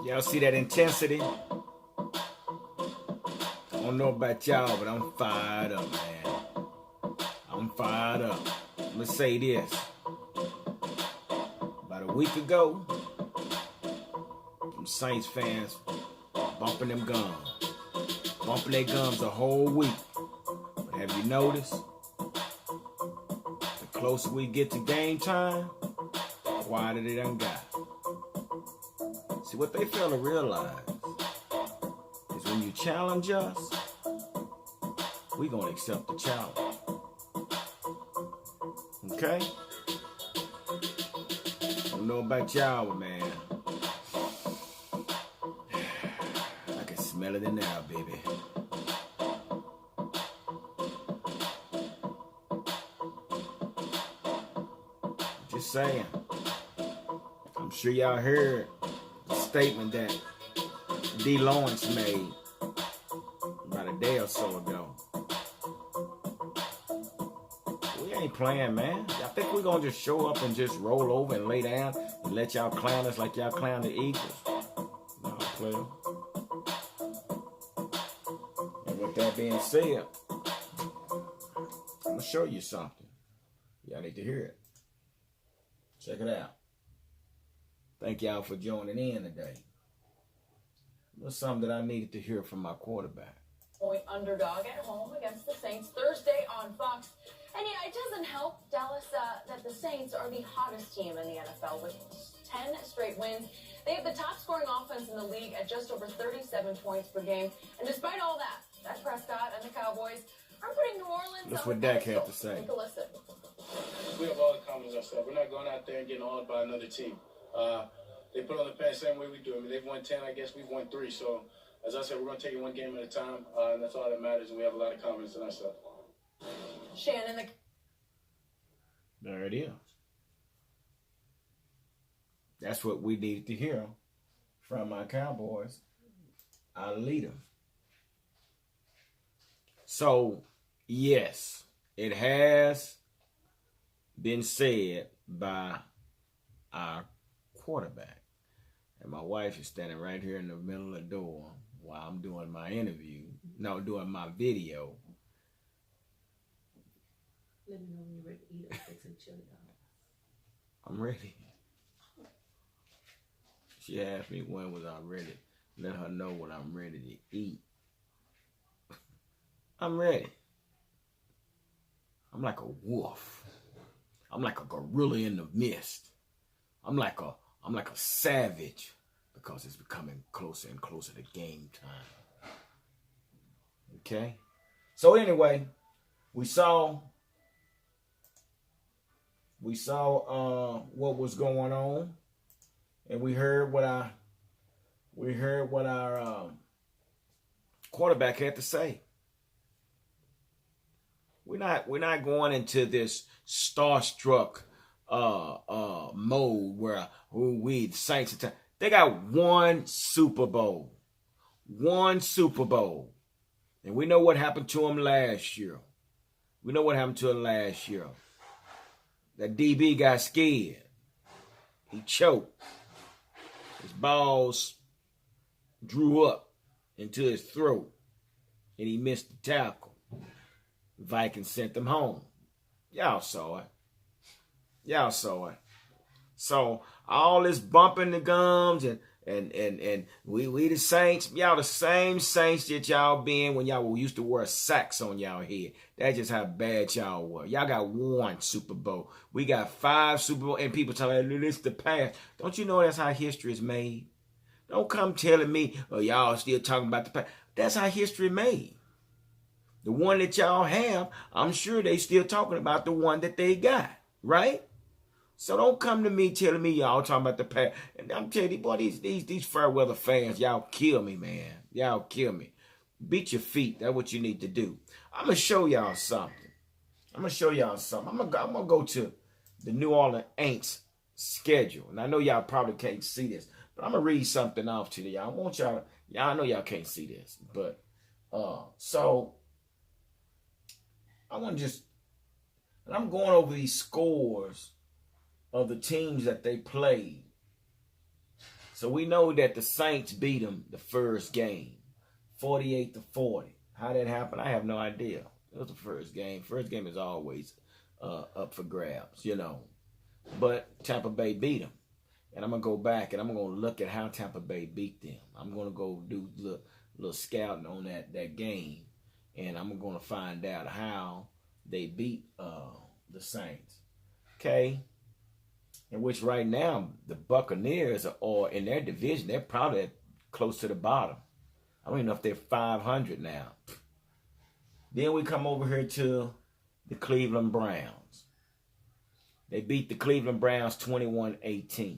Y'all see that intensity? I don't know about y'all, but I'm fired up, man. I'm fired up. Let's say this. About a week ago, some Saints fans bumping them gums. Bumping their gums the whole week. But have you noticed? The closer we get to game time, the quieter they done got. See, what they fail to realize is when you challenge us, we gonna accept the challenge. Okay? I don't know about y'all, but man, I can smell it in there, baby. Just saying. I'm sure y'all heard the statement that D. Lawrence made about a day or so ago. We ain't playing, man. Y'all think we're gonna just show up and just roll over and lay down and let y'all clown us like y'all clown the Eagles? No, player. And with that being said, I'm gonna show you something. Y'all need to hear it. Check it out. Thank y'all for joining in today. There's something that I needed to hear from my quarterback. Point underdog at home against the Saints Thursday on Fox. And yeah, it doesn't help, Dallas, that the Saints are the hottest team in the NFL with 10 straight wins. They have the top scoring offense in the league at just over 37 points per game. And despite all that, Dak Prescott and the Cowboys are putting New Orleans That's on what the Dak pedestal. had to say. Take a listen. We have all the confidence ourselves. We're not going out there and getting awed by another team. They put on the past the same way we do. I mean, they've won 10. I guess we've won 3. So, as I said, we're going to take it one game at a time, and that's all that matters. And we have a lot of confidence in ourselves. Shannon, There it is. That's what we needed to hear from my Cowboys, our leader. So, yes, it has been said by our quarterback. And my wife is standing right here in the middle of the door while I'm doing my interview. No, doing my video. Let me know when you're ready to eat or fix some chili dogs. I'm ready. She asked me when was I ready. Let her know when I'm ready to eat. I'm ready. I'm like a wolf. I'm like a gorilla in the mist. I'm like a savage because it's becoming closer and closer to game time. Okay? So anyway, we saw what was going on, and we heard what our quarterback had to say. We're not going into this starstruck mode where we the Saints. They got one Super Bowl, and we know what happened to them last year. That DB got scared. He choked. His balls drew up into his throat, and he missed the tackle. The Vikings sent them home. Y'all saw it. So all this bumping the gums and we the Saints, y'all the same Saints that y'all been when y'all used to wear sacks on y'all head. That's just how bad y'all were. Y'all got one Super Bowl. We got 5 Super Bowl, and people telling me this the past. Don't you know that's how history is made? Don't come telling me, oh, y'all still talking about the past. That's how history is made. The one that y'all have, I'm sure they still talking about the one that they got, right? So don't come to me telling me y'all talking about the past. And I'm telling you, boy, these fair weather fans, y'all kill me, man. Y'all kill me. Beat your feet. That's what you need to do. I'm going to show y'all something. I'm going to go to the New Orleans Saints schedule. And I know y'all probably can't see this, but I'm going to read something off to y'all. I want y'all know y'all can't see this, but so I want to just, and I'm going over these scores of the teams that they played So we know that the Saints beat them the first game, 48-40. How that happened, I have no idea. It was the first game. First game is always up for grabs, you know. But Tampa Bay beat them. And I'm going to go back and I'm going to look at how Tampa Bay beat them. I'm going to go do a little scouting on that game. And I'm going to find out how they beat the Saints. Okay? In which right now, the Buccaneers are in their division. They're probably close to the bottom. I don't even know if they're 500 now. Then we come over here to the Cleveland Browns. They beat the Cleveland Browns 21-18.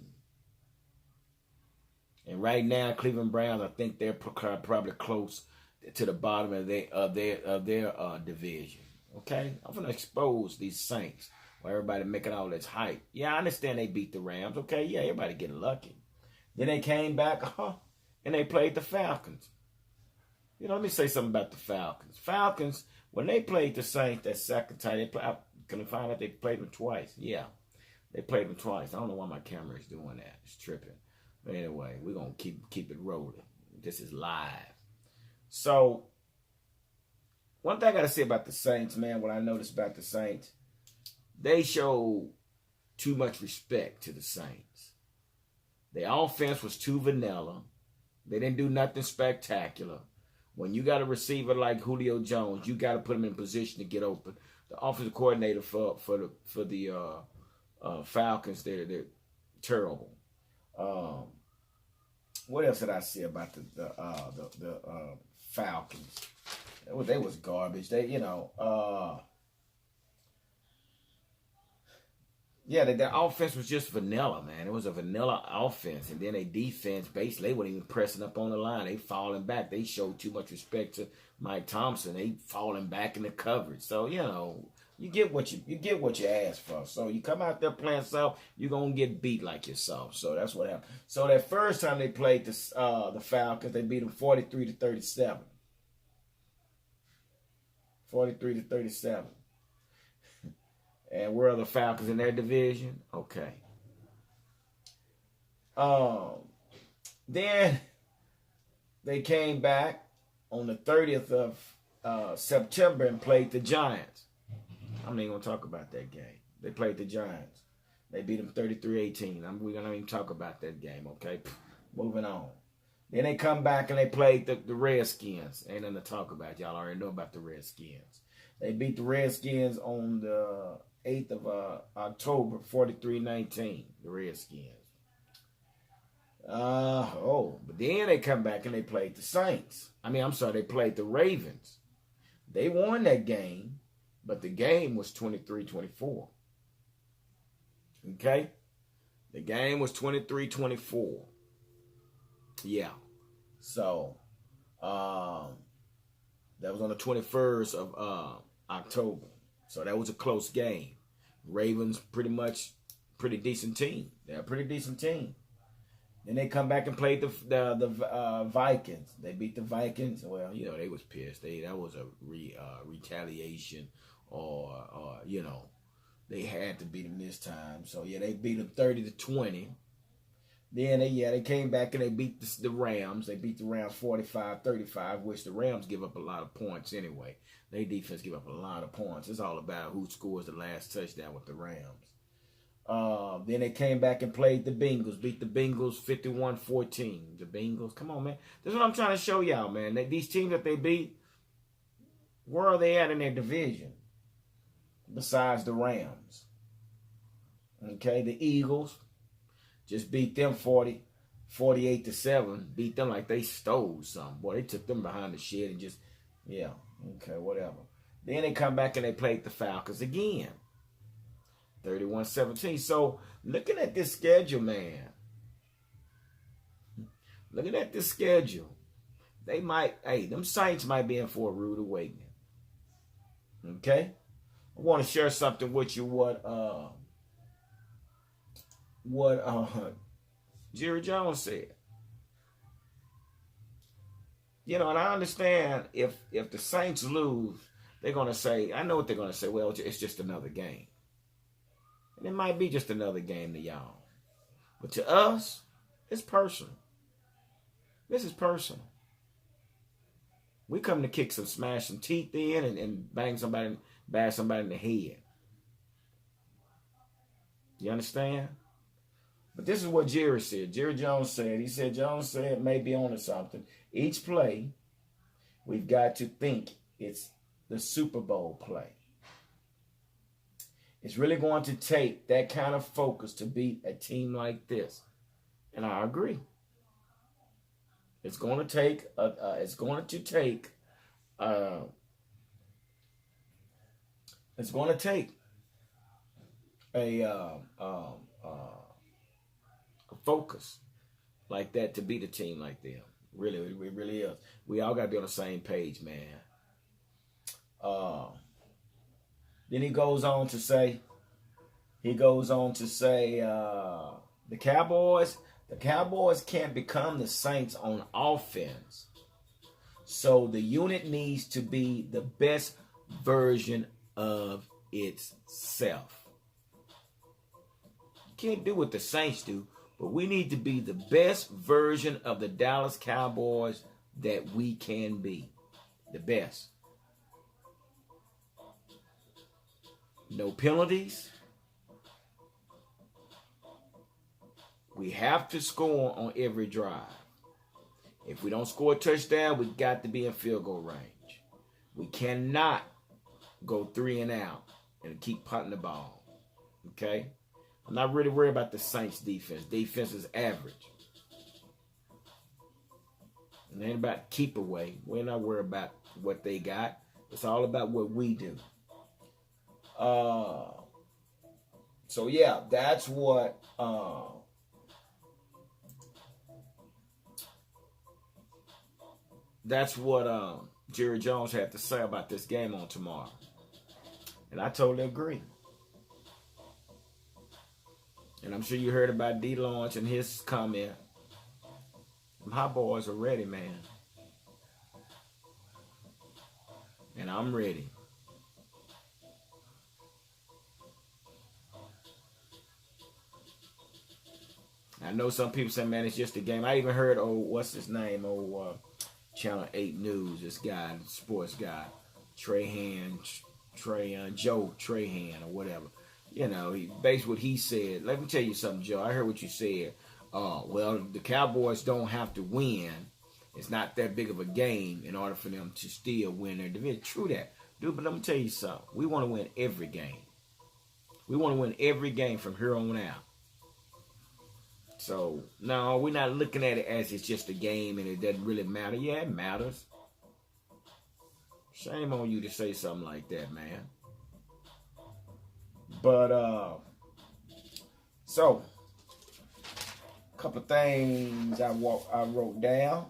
And right now, Cleveland Browns, I think they're probably close to the bottom of their division. Okay? I'm going to expose these Saints. Where everybody making all this hype. Yeah, I understand they beat the Rams. Okay, yeah, everybody getting lucky. Then they came back, and they played the Falcons. You know, let me say something about the Falcons. Falcons, when they played the Saints that second time, I couldn't find out they played them twice. Yeah, they played them twice. I don't know why my camera is doing that. It's tripping. But anyway, we're going to keep it rolling. This is live. So, one thing I got to say about the Saints, man, what I noticed about the Saints, they showed too much respect to the Saints. Their offense was too vanilla. They didn't do nothing spectacular. When you got a receiver like Julio Jones, you got to put him in position to get open. The offensive coordinator for the Falcons, they're terrible. What else did I say about the Falcons? They was garbage. Yeah, their offense was just vanilla, man. It was a vanilla offense. And then their defense, basically, they weren't even pressing up on the line. They falling back. They showed too much respect to Mike Thompson. They falling back in the coverage. So, you get what you ask for. So you come out there playing soft, you're going to get beat like yourself. So that's what happened. So that first time they played the Falcons, they beat them 43-37. 43-37. And where are the Falcons in their division? Okay. Then they came back on the 30th of September and played the Giants. I'm not even going to talk about that game. They played the Giants. They beat them 33-18. We're going to even talk about that game, okay? Moving on. Then they come back and they played the Redskins. Ain't nothing to talk about. Y'all already know about the Redskins. They beat the Redskins on the 8th of October, 43-19, the Redskins. But then they come back and they played the Saints. They played the Ravens. They won that game, but the game was 23-24. Okay? The game was 23-24. Yeah. So, that was on the 21st of October. So that was a close game. Ravens pretty decent team. They're a pretty decent team. Then they come back and played the Vikings. They beat the Vikings. Well, they was pissed. That was a retaliation, or they had to beat them this time. So yeah, they beat them 30-20. Then they came back and they beat the Rams. They beat the Rams 45-35, which the Rams give up a lot of points anyway. Their defense give up a lot of points. It's all about who scores the last touchdown with the Rams. Then they came back and played the Bengals. Beat the Bengals 51-14. The Bengals, come on, man. This is what I'm trying to show y'all, man. These teams that they beat, where are they at in their division? Besides the Rams. Okay, the Eagles just beat them 48-7. Beat them like they stole something. Boy, they took them behind the shed and just, yeah, okay, whatever. Then they come back and they played the Falcons again. 31-17. So, looking at this schedule, man. Looking at this schedule. Them Saints might be in for a rude awakening. Okay? I want to share something with you what Jerry Jones said. And I understand if the Saints lose, they're going to say, I know what they're going to say, well, it's just another game. And it might be just another game to y'all. But to us, It's personal. This is personal. We come to kick some, smash some teeth in and bash somebody in the head. You understand? But this is what Jerry said. Jerry Jones said. He said, Jones said maybe onto something. Each play, we've got to think it's the Super Bowl play. It's really going to take that kind of focus to beat a team like this. And I agree. It's going to take a focus like that to beat a team like them. Really, it really is. We all got to be on the same page, man. Then he goes on to say, the Cowboys can't become the Saints on offense. So the unit needs to be the best version of itself. You can't do what the Saints do, but we need to be the best version of the Dallas Cowboys that we can be. The best. No penalties. We have to score on every drive. If we don't score a touchdown, we got to be in field goal range. We cannot go 3 and out and keep punting the ball. Okay? I'm not really worried about the Saints defense. Defense is average. It ain't about keep away. We're not worried about what they got. It's all about what we do. So yeah, that's what Jerry Jones had to say about this game on tomorrow. And I totally agree. And I'm sure you heard about D. Lawrence and his comment. My boys are ready, man. And I'm ready. I know some people say, man, it's just a game. I even heard, what's his name? Channel 8 News, this guy, sports guy, Joe Trahan or whatever. You know, based what he said. Let me tell you something, Joe. I heard what you said. Well, the Cowboys don't have to win. It's not that big of a game in order for them to still win their division. True that. Dude, but let me tell you something. We want to win every game. We want to win every game from here on out. So, no, we're not looking at it as it's just a game and it doesn't really matter. Yeah, it matters. Shame on you to say something like that, man. But, so, a couple things I wrote down.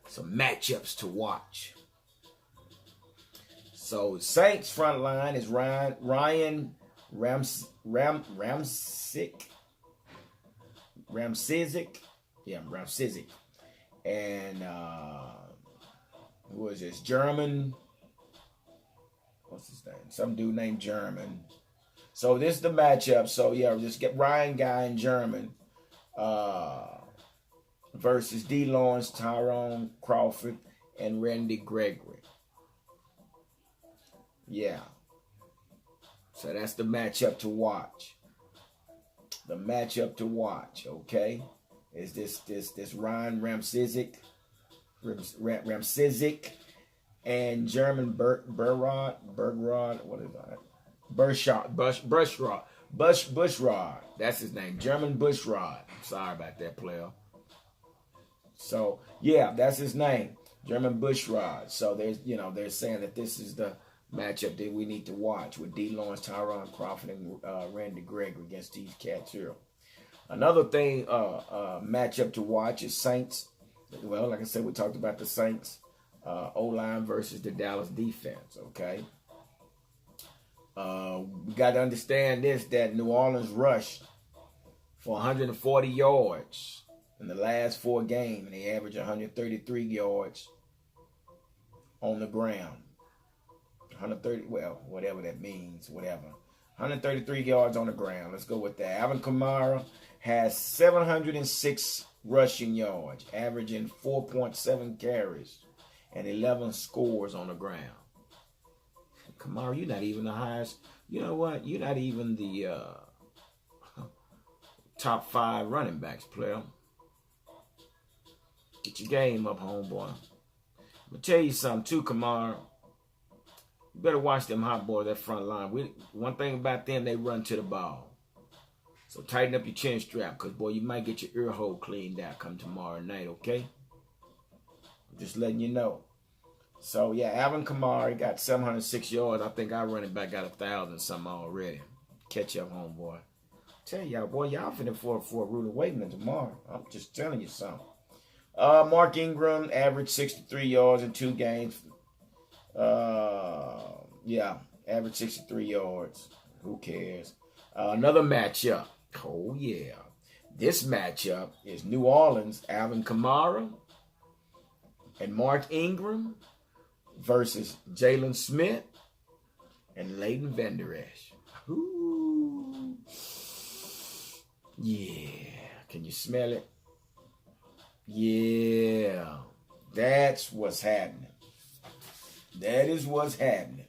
Some matchups to watch. So, Saints front line is Ryan Ramczyk. Ramczyk. And who is this? German. What's his name? Some dude named German. So this is the matchup. So yeah, just get Ryan Guy and German versus D. Lawrence, Tyrone Crawford, and Randy Gregory. Yeah. So that's the matchup to watch. The matchup to watch, okay, is this Ryan Ramczyk and German Bushrod. What is that? Bushrod. That's his name. German Bushrod. Sorry about that, player. So yeah, that's his name. German Bushrod. So they're saying that this is the matchup that we need to watch with D. Lawrence, Tyrone Crawford, and Randy Gregory against these cats here. Another thing, matchup to watch is Saints. Well, like I said, we talked about the Saints O-line versus the Dallas defense, okay? We got to understand this, that New Orleans rushed for 140 yards in the last 4 games, and they averaged 133 yards on the ground. 130, well, whatever that means, whatever. 133 yards on the ground. Let's go with that. Alvin Kamara has 706 rushing yards, averaging 4.7 carries and 11 scores on the ground. Kamara, you're not even the highest. You know what? You're not even the top 5 running backs, player. Get your game up, homeboy. I'm going to tell you something, too, Kamara. You better watch them hot boys, that front line. One thing about them, they run to the ball. So tighten up your chin strap, because, boy, you might get your ear hole cleaned out come tomorrow night, okay? I'm just letting you know. So, yeah, Alvin Kamara got 706 yards. I think our running back got 1,000 something already. Catch up, homeboy. Tell y'all, boy, y'all finna for a rude awakening tomorrow. I'm just telling you something. Mark Ingram averaged 63 yards in 2 games. Yeah, averaged 63 yards. Who cares? Another matchup. Oh, yeah. This matchup is New Orleans, Alvin Kamara and Mark Ingram versus Jalen Smith and Leighton Vander Esch. Ooh. Yeah. Can you smell it? Yeah. That's what's happening. That is what's happening.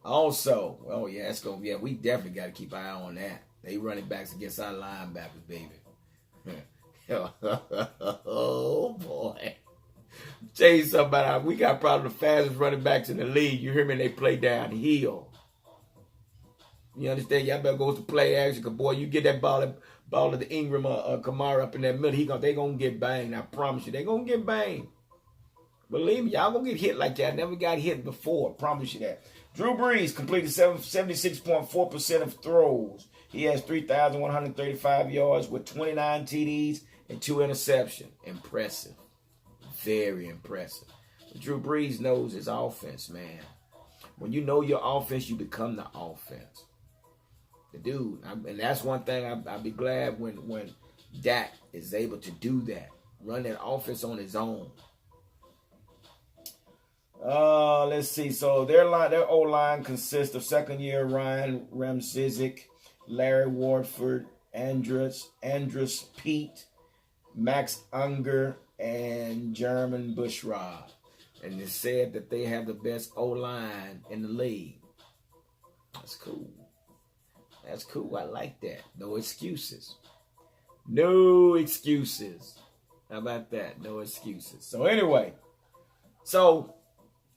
Also, oh yeah, it's gonna we definitely got to keep an eye on that. They running backs against our linebackers, baby. Oh boy. Tell you something about we got probably the fastest running backs in the league. You hear me? They play downhill. You understand? Y'all better go to play action, cause boy, you get that ball of the Ingram Kamara up in that middle, they gonna get banged. I promise you, they gonna get banged. Believe me, y'all gonna get hit like that. Never got hit before. I promise you that. Drew Brees completed 76.4% of throws. He has 3,135 yards with 29 TDs and 2 interceptions. Impressive. Very impressive. But Drew Brees knows his offense, man. When you know your offense, you become the offense. The dude. And that's one thing I'll be glad when Dak is able to do that. Run that offense on his own. Let's see. So their O-line consists of second-year Ryan Ramczyk, Larry Warford, Andrus Pete, Max Unger, and German Bushrod. And it said that they have the best O-line in the league. That's cool. That's cool. I like that. No excuses. No excuses. How about that? No excuses. So anyway,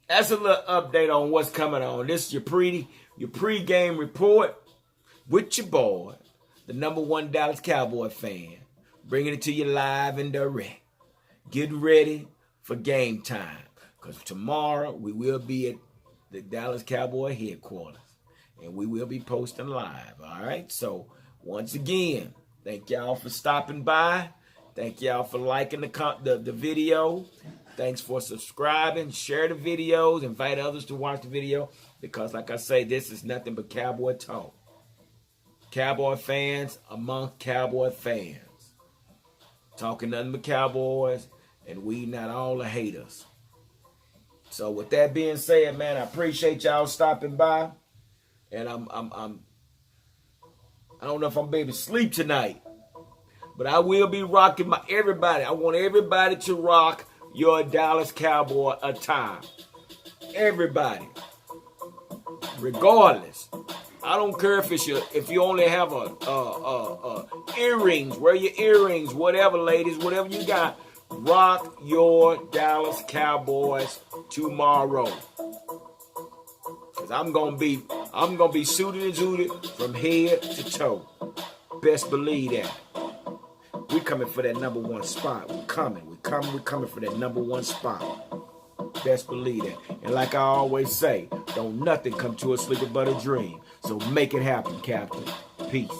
that's a little update on what's coming on. This is your pre-game report with your boy, the #1 Dallas Cowboy fan, bringing it to you live and direct. Get ready for game time, because tomorrow we will be at the Dallas Cowboy headquarters, and we will be posting live. All right. So once again, thank y'all for stopping by. Thank y'all for liking the video. Thanks for subscribing. Share the videos. Invite others to watch the video. Because like I say, this is nothing but Cowboy talk. Cowboy fans among Cowboy fans. Talking nothing but Cowboys. And we not all the haters. So with that being said, man, I appreciate y'all stopping by. And I don't know if I'm able to sleep tonight. But I will be rocking everybody. I want everybody to rock your Dallas Cowboy attire. Everybody. Regardless. I don't care if you only have earrings. Wear your earrings. Whatever, ladies. Whatever you got. Rock your Dallas Cowboys tomorrow. Cause I'm gonna be suited and zooted from head to toe. Best believe that. We coming for that #1 spot. We're coming for that #1 spot. Best believe that. And like I always say, don't nothing come to a sleeper but a dream. So make it happen, Captain. Peace.